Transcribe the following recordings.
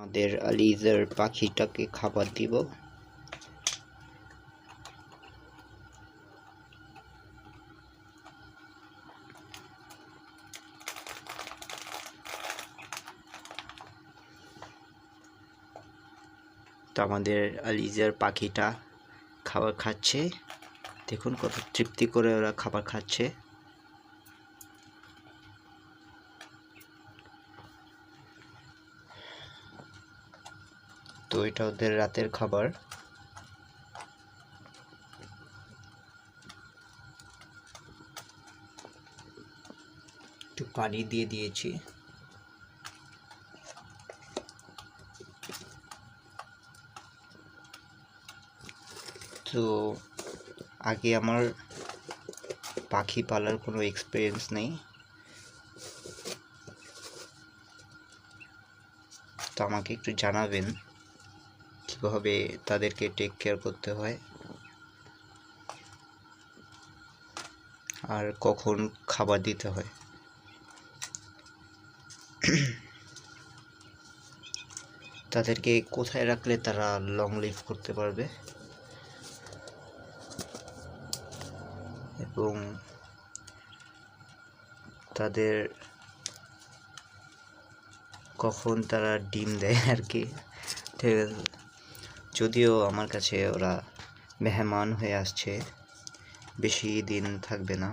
আমাদের আলিজার পাখিটাকে খাবার দিব। তো আমাদের আলিজার পাখিটা খাবার খাচ্ছে, দেখুন কত তৃপ্তি করে ওরা খাবার খাচ্ছে। তো এটা ওদের রাতের খাবার। একটু পানি দিয়ে দিয়েছি। তো আগে আমার পাখি পালার কোনো এক্সপিরিয়েন্স নেই, তো আমাকে একটু জানাবেন কীভাবে তাদেরকে টেক কেয়ার করতে হয় আর কখন খাবার দিতে হয়। তাদেরকে কোথায় রাখলে তারা লং লিভ করতে পারবে এবং তাদের কখন তারা ডিম দেয় আর কি, ঠিক আছে। যদিও আমার কাছে ওরা মেহমান হয়ে আসছে, বেশি দিন থাকবে না,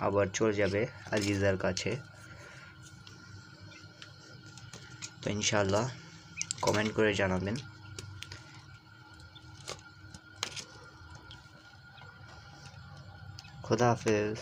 আবার চলে যাবে আজিজার কাছে। তো ইনশাআল্লাহ কমেন্ট করে জানাবেন। খোদা হাফেজ।